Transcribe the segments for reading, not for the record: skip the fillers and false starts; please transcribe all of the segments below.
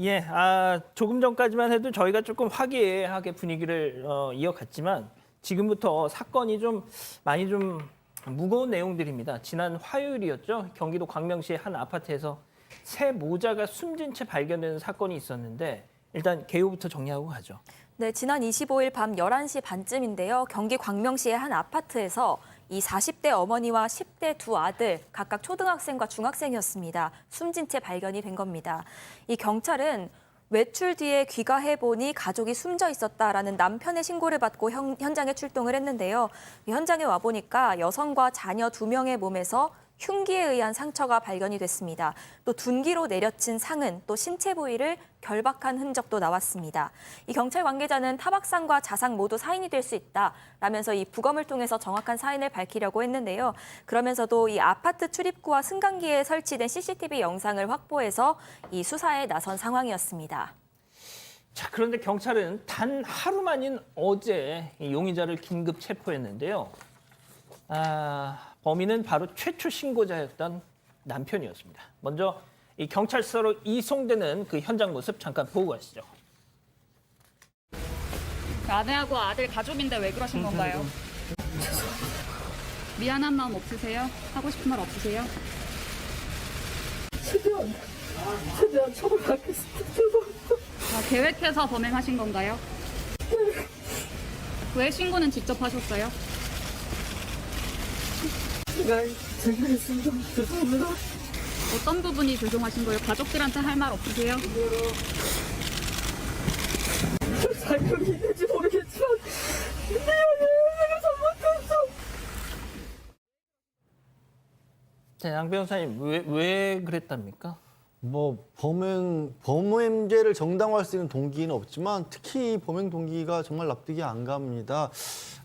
예, 조금 전까지만 해도 저희가 조금 화기애애하게 분위기를 이어갔지만 지금부터 사건이 좀 많이 좀 무거운 내용들입니다. 지난 화요일이었죠. 경기도 광명시의 한 아파트에서 새 모자가 숨진 채 발견되는 사건이 있었는데 일단 개요부터 정리하고 가죠. 네, 지난 25일 밤 11시 반쯤인데요. 경기 광명시의 한 아파트에서 이 40대 어머니와 10대 두 아들, 각각 초등학생과 중학생이었습니다. 숨진 채 발견이 된 겁니다. 이 경찰은 외출 뒤에 귀가해보니 가족이 숨져 있었다라는 남편의 신고를 받고 현장에 출동을 했는데요. 현장에 와보니까 여성과 자녀 2명의 몸에서 흉기에 의한 상처가 발견이 됐습니다. 또 둔기로 내려친 상흔, 또 신체 부위를 결박한 흔적도 나왔습니다. 이 경찰 관계자는 타박상과 자상 모두 사인이 될 수 있다라면서 이 부검을 통해서 정확한 사인을 밝히려고 했는데요. 그러면서도 이 아파트 출입구와 승강기에 설치된 CCTV 영상을 확보해서 이 수사에 나선 상황이었습니다. 자, 그런데 경찰은 단 하루 만인 어제 이 용의자를 긴급 체포했는데요. 범인은 바로 최초 신고자였던 남편이었습니다. 먼저 이 경찰서로 이송되는 그 현장 모습 잠깐 보고 가시죠. 아내하고 아들 가족인데 왜 그러신 건가요? 미안한 마음 없으세요? 하고 싶은 말 없으세요? 최대한 처벌받겠습니다. 계획해서 범행하신 건가요? 왜 신고는 직접 하셨어요? 제가 했습니다. 죄송합니다. 어떤 부분이 죄송하신 거예요? 가족들한테 할 말 없으세요? 자격이 있는지 모르겠지만 내가 잘못했어. 자, 양 변호사님 왜 그랬답니까? 뭐 범행죄를 정당화할 수 있는 동기는 없지만 특히 범행 동기가 정말 납득이 안 갑니다.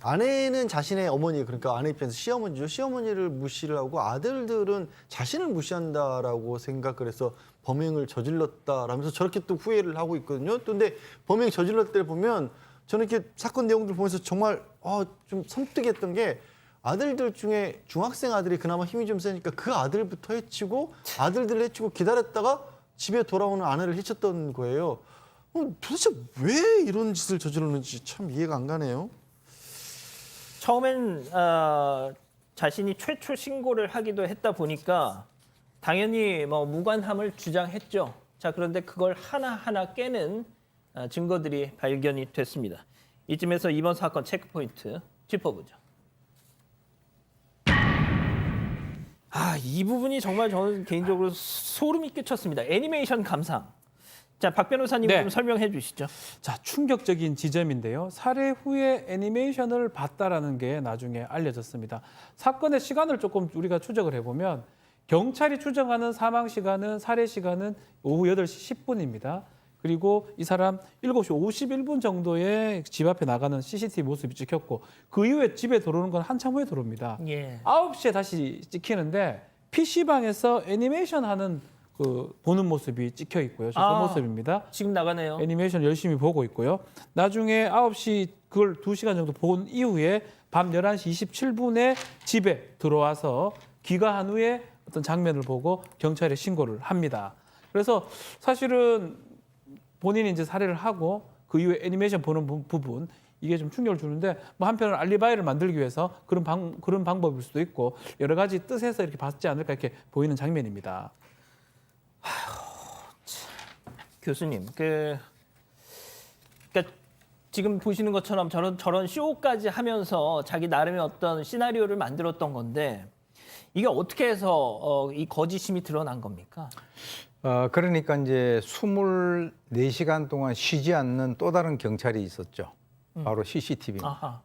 아내는 자신의 어머니, 그러니까 아내 입장에서 시어머니죠. 시어머니를 무시를 하고 아들들은 자신을 무시한다라고 생각을 해서 범행을 저질렀다라면서 저렇게 또 후회를 하고 있거든요. 근데 범행 저질렀을 때 보면 저는 이렇게 사건 내용들 보면서 정말 좀 섬뜩했던 게 아들들 중에 중학생 아들이 그나마 힘이 좀 세니까 그 아들부터 해치고 아들들을 해치고 기다렸다가 집에 돌아오는 아내를 해쳤던 거예요. 도대체 왜 이런 짓을 저질렀는지 참 이해가 안 가네요. 처음엔 자신이 최초 신고를 하기도 했다 보니까 당연히 뭐 무관함을 주장했죠. 자, 그런데 그걸 하나하나 깨는 증거들이 발견이 됐습니다. 이쯤에서 이번 사건 체크포인트 짚어보죠. 이 부분이 정말 저는 개인적으로 소름이 끼쳤습니다. 애니메이션 감상. 자, 박 변호사님 좀 설명해 주시죠. 자, 충격적인 지점인데요. 살해 후에 애니메이션을 봤다라는 게 나중에 알려졌습니다. 사건의 시간을 조금 우리가 추적을 해보면 경찰이 추정하는 사망 시간은 살해 시간은 오후 8시 10분입니다. 그리고 이 사람 7시 51분 정도에 집 앞에 나가는 CCTV 모습이 찍혔고 그 이후에 집에 들어오는 건 한참 후에 들어옵니다. 예. 9시에 다시 찍히는데 PC방에서 애니메이션 하는 그 보는 모습이 찍혀 있고요. 저 그 모습입니다. 지금 나가네요. 애니메이션 열심히 보고 있고요. 나중에 9시 그걸 2시간 정도 본 이후에 밤 11시 27분에 집에 들어와서 귀가한 후에 어떤 장면을 보고 경찰에 신고를 합니다. 그래서 사실은 본인이 이제 살해를 하고 그 이후에 애니메이션 보는 부분 이게 좀 충격을 주는데 뭐 한편으로는 알리바이를 만들기 위해서 그런 방법일 수도 있고 여러 가지 뜻에서 이렇게 봤지 않을까 이렇게 보이는 장면입니다. 교수님, 그러니까 지금 보시는 것처럼 저런 쇼까지 하면서 자기 나름의 어떤 시나리오를 만들었던 건데 이게 어떻게 해서 이 거짓심이 드러난 겁니까? 그러니까 이제 24시간 동안 쉬지 않는 또 다른 경찰이 있었죠. 바로 CCTV입니다.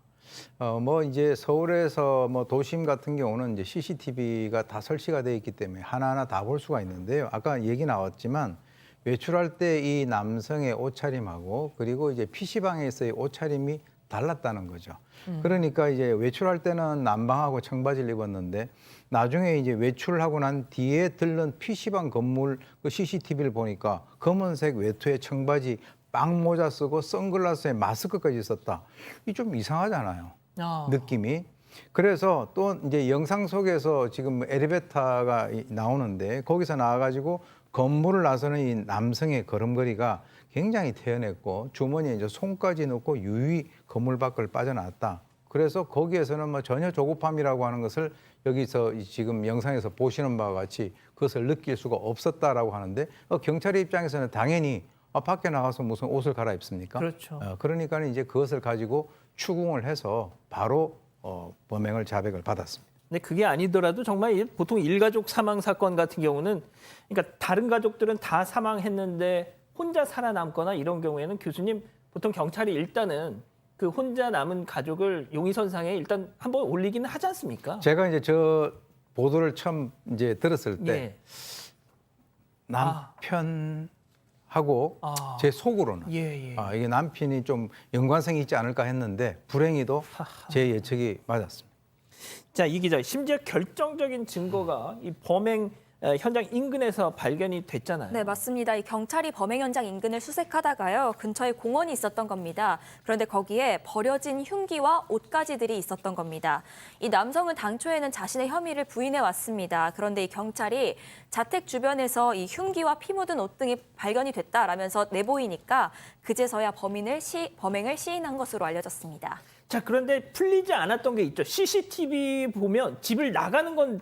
뭐 이제 서울에서 뭐 도심 같은 경우는 이제 CCTV가 다 설치가 되어 있기 때문에 하나하나 다 볼 수가 있는데요. 아까 얘기 나왔지만 외출할 때 이 남성의 옷차림하고 그리고 이제 PC방에서의 옷차림이 달랐다는 거죠. 그러니까 이제 외출할 때는 남방하고 청바지를 입었는데 나중에 이제 외출하고 난 뒤에 들른 PC방 건물 그 CCTV를 보니까 검은색 외투에 청바지, 빵모자 쓰고 선글라스에 마스크까지 썼다. 이 좀 이상하잖아요. 느낌이. 그래서 또 이제 영상 속에서 지금 엘리베이터가 나오는데 거기서 나와가지고 건물을 나서는 이 남성의 걸음걸이가 굉장히 태연했고 주머니에 이제 손까지 넣고 유유히 건물 밖을 빠져나왔다. 그래서 거기에서는 뭐 전혀 조급함이라고 하는 것을 여기서 지금 영상에서 보시는 바와 같이 그것을 느낄 수가 없었다라고 하는데 경찰의 입장에서는 당연히 밖에 나가서 무슨 옷을 갈아입습니까? 그렇죠. 그러니까 이제 그것을 가지고 추궁을 해서 바로 범행을 자백을 받았습니다. 근데 그게 아니더라도 정말 보통 일가족 사망 사건 같은 경우는 그러니까 다른 가족들은 다 사망했는데 혼자 살아남거나 이런 경우에는 교수님 보통 경찰이 일단은 그 혼자 남은 가족을 용의선상에 일단 한번 올리기는 하지 않습니까? 제가 이제 저 보도를 처음 이제 들었을 때 예. 남편하고 제 속으로는 예, 예. 이게 남편이 좀 연관성이 있지 않을까 했는데 불행히도 제 예측이 맞았습니다. 자, 이 기자 심지어 결정적인 증거가 이 범행 현장 인근에서 발견이 됐잖아요. 네, 맞습니다. 이 경찰이 범행 현장 인근을 수색하다가요. 근처에 공원이 있었던 겁니다. 그런데 거기에 버려진 흉기와 옷가지들이 있었던 겁니다. 이 남성은 당초에는 자신의 혐의를 부인해 왔습니다. 그런데 이 경찰이 자택 주변에서 이 흉기와 피 묻은 옷 등이 발견이 됐다라면서 내보이니까 그제서야 범행을 시인한 것으로 알려졌습니다. 자, 그런데 풀리지 않았던 게 있죠. CCTV 보면 집을 나가는 건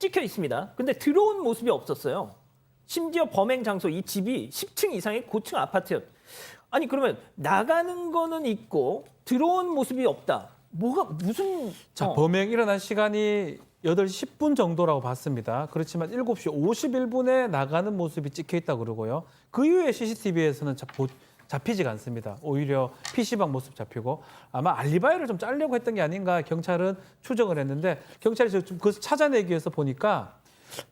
찍혀 있습니다. 근데 들어온 모습이 없었어요. 심지어 범행 장소 이 집이 10층 이상의 고층 아파트였. 아니 그러면 나가는 거는 있고 들어온 모습이 없다. 뭐가 무슨 자, 범행 일어난 시간이 8시 10분 정도라고 봤습니다. 그렇지만 7시 51분에 나가는 모습이 찍혀 있다 그러고요. 그 이후에 CCTV에서는 잡히지가 않습니다. 오히려 PC방 모습 잡히고 아마 알리바이를 좀 짜려고 했던 게 아닌가 경찰은 추정을 했는데 경찰이 좀 그것을 찾아내기 위해서 보니까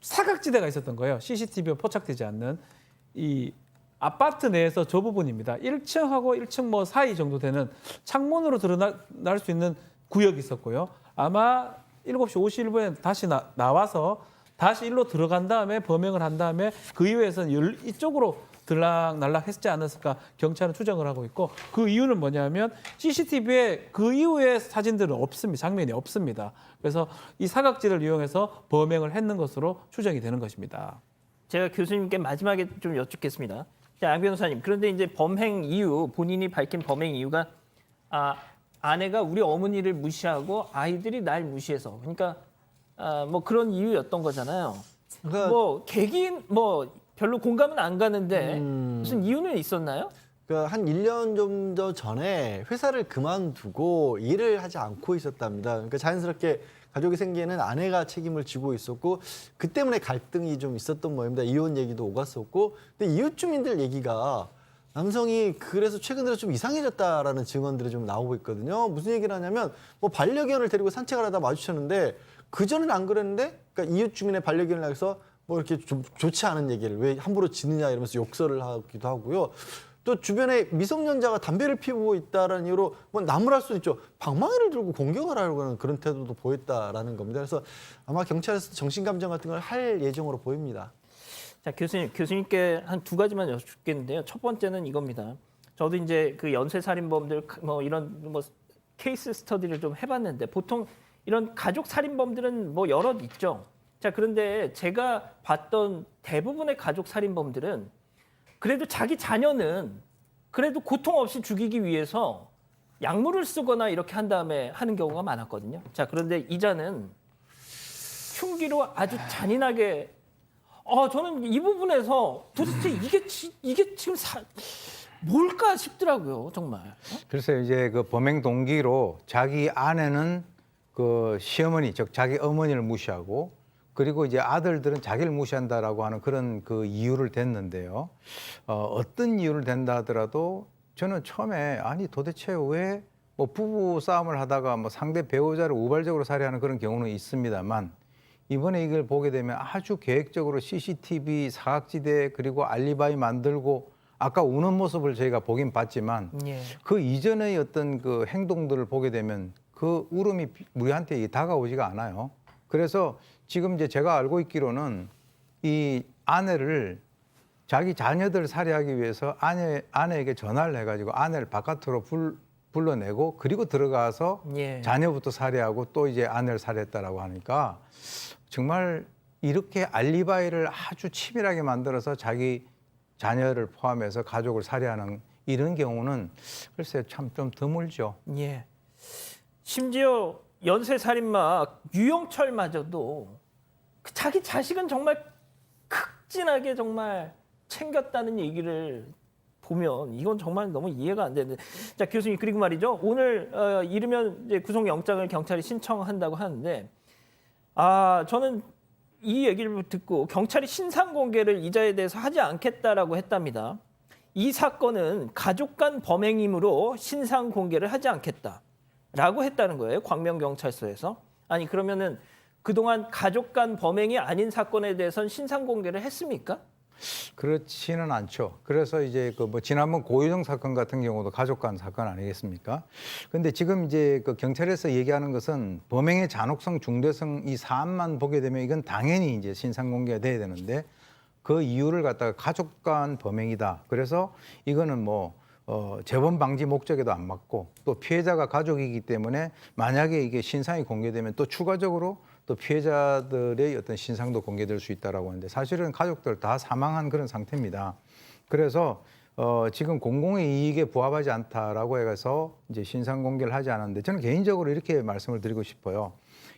사각지대가 있었던 거예요. CCTV에 포착되지 않는 이 아파트 내에서 저 부분입니다. 1층하고 1층 뭐 사이 정도 되는 창문으로 드러날 수 있는 구역이 있었고요. 아마 7시 51분에 다시 나와서 다시 일로 들어간 다음에 범행을 한 다음에 그 이후에서는 이쪽으로 들락날락 했지 않았을까 경찰은 추정을 하고 있고 그 이유는 뭐냐면 CCTV에 그 이후의 사진들은 없습니다. 장면이 없습니다. 그래서 이 사각지를 이용해서 범행을 했는 것으로 추정이 되는 것입니다. 제가 교수님께 마지막에 좀 여쭙겠습니다. 자, 양 변호사님. 그런데 이제 범행 이유 본인이 밝힌 범행 이유가 아내가 우리 어머니를 무시하고 아이들이 날 무시해서 그러니까 뭐 그런 이유였던 거잖아요. 그러니까 뭐 계기는 뭐 별로 공감은 안 가는데 무슨 이유는 있었나요? 그러니까 한 1년 정도 전에 회사를 그만두고 일을 하지 않고 있었답니다. 그러니까 자연스럽게 가족이 생기에는 아내가 책임을 지고 있었고 그 때문에 갈등이 좀 있었던 모양입니다. 이혼 얘기도 오갔었고 근데 이웃 주민들 얘기가 남성이 그래서 최근 들어 좀 이상해졌다라는 증언들이 좀 나오고 있거든요. 무슨 얘기를 하냐면 뭐 반려견을 데리고 산책을 하다 마주쳤는데 그전엔 안 그랬는데 그러니까 이웃 주민의 반려견을 향해서 뭐 이렇게 좀 좋지 않은 얘기를 왜 함부로 지느냐 이러면서 욕설을 하기도 하고요. 또 주변에 미성년자가 담배를 피우고 있다라는 이유로 뭐 나무랄 수는 있죠. 방망이를 들고 공격하려고 하는 그런 태도도 보였다라는 겁니다. 그래서 아마 경찰에서 정신감정 같은 걸 할 예정으로 보입니다. 자, 교수님께 한 두 가지만 여쭙겠는데요. 첫 번째는 이겁니다. 저도 이제 그 연쇄 살인범들 뭐 이런 뭐 케이스 스터디를 좀 해봤는데 보통 이런 가족 살인범들은 뭐 여럿 있죠. 자, 그런데 제가 봤던 대부분의 가족 살인범들은 그래도 자기 자녀는 그래도 고통 없이 죽이기 위해서 약물을 쓰거나 이렇게 한 다음에 하는 경우가 많았거든요. 자, 그런데 이자는 흉기로 아주 잔인하게 저는 이 부분에서 도대체 이게 지금 뭘까 싶더라고요, 정말. 그래서 이제 그 범행 동기로 자기 아내는 그 시어머니 즉 자기 어머니를 무시하고 그리고 이제 아들들은 자기를 무시한다라고 하는 그런 그 이유를 댔는데요. 어떤 이유를 댄다 하더라도 저는 처음에 아니 도대체 왜 뭐 부부 싸움을 하다가 뭐 상대 배우자를 우발적으로 살해하는 그런 경우는 있습니다만 이번에 이걸 보게 되면 아주 계획적으로 CCTV 사각지대 그리고 알리바이 만들고 아까 우는 모습을 저희가 보긴 봤지만 예. 그 이전의 어떤 그 행동들을 보게 되면 그 울음이 우리한테 다가오지가 않아요. 그래서 지금 이제 제가 알고 있기로는 이 아내를 자기 자녀들 살해하기 위해서 아내에게 전화를 해가지고 아내를 바깥으로 불러내고 그리고 들어가서 예. 자녀부터 살해하고 또 이제 아내를 살해했다라고 하니까 정말 이렇게 알리바이를 아주 치밀하게 만들어서 자기 자녀를 포함해서 가족을 살해하는 이런 경우는 글쎄 참 좀 드물죠. 예. 심지어 연쇄 살인마 유영철마저도 그 자기 자식은 정말 극진하게 정말 챙겼다는 얘기를 보면 이건 정말 너무 이해가 안 되는데. 자, 교수님, 그리고 말이죠. 오늘 이르면 이제 구속영장을 경찰이 신청한다고 하는데, 저는 이 얘기를 듣고 경찰이 신상 공개를 이자에 대해서 하지 않겠다라고 했답니다. 이 사건은 가족 간 범행이므로 신상 공개를 하지 않겠다라고 했다는 거예요. 광명경찰서에서. 아니, 그러면은 그동안 가족 간 범행이 아닌 사건에 대해서는 신상 공개를 했습니까? 그렇지는 않죠. 그래서 이제 그 뭐 지난번 고유정 사건 같은 경우도 가족 간 사건 아니겠습니까? 근데 지금 이제 그 경찰에서 얘기하는 것은 범행의 잔혹성, 중대성 이 사안만 보게 되면 이건 당연히 이제 신상 공개가 돼야 되는데 그 이유를 갖다가 가족 간 범행이다. 그래서 이거는 뭐 재범 방지 목적에도 안 맞고 또 피해자가 가족이기 때문에 만약에 이게 신상이 공개되면 또 추가적으로 또 피해자들의 어떤 신상도 공개될 수 있다라고 하는데 사실은 가족들 다 사망한 그런 상태입니다. 그래서 지금 공공의 이익에 부합하지 않다라고 해서 이제 신상 공개를 하지 않았는데 저는 개인적으로 이렇게 말씀을 드리고 싶어요.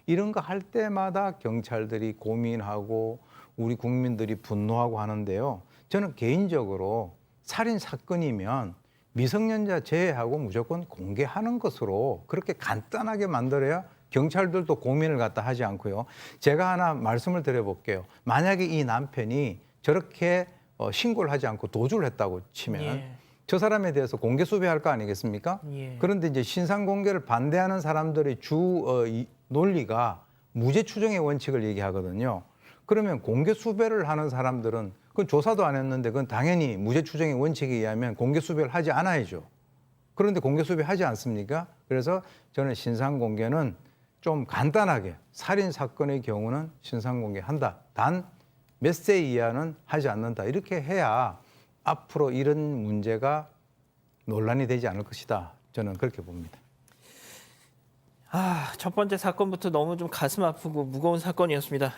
이런 거 할 때마다 경찰들이 고민하고 우리 국민들이 분노하고 하는데요. 저는 개인적으로 살인 사건이면 미성년자 제외하고 무조건 공개하는 것으로 그렇게 간단하게 만들어야 경찰들도 고민을 갖다 하지 않고요. 제가 하나 말씀을 드려볼게요. 만약에 이 남편이 저렇게 신고를 하지 않고 도주를 했다고 치면 예. 저 사람에 대해서 공개 수배할 거 아니겠습니까? 예. 그런데 이제 신상 공개를 반대하는 사람들의 이 논리가 무죄 추정의 원칙을 얘기하거든요. 그러면 공개 수배를 하는 사람들은 그건 조사도 안 했는데 그건 당연히 무죄 추정의 원칙에 의하면 공개 수배를 하지 않아야죠. 그런데 공개 수배 하지 않습니까? 그래서 저는 신상 공개는 좀 간단하게 살인 사건의 경우는 신상 공개한다. 단 몇 세 이하는 하지 않는다. 이렇게 해야 앞으로 이런 문제가 논란이 되지 않을 것이다. 저는 그렇게 봅니다. 첫 번째 사건부터 너무 좀 가슴 아프고 무거운 사건이었습니다.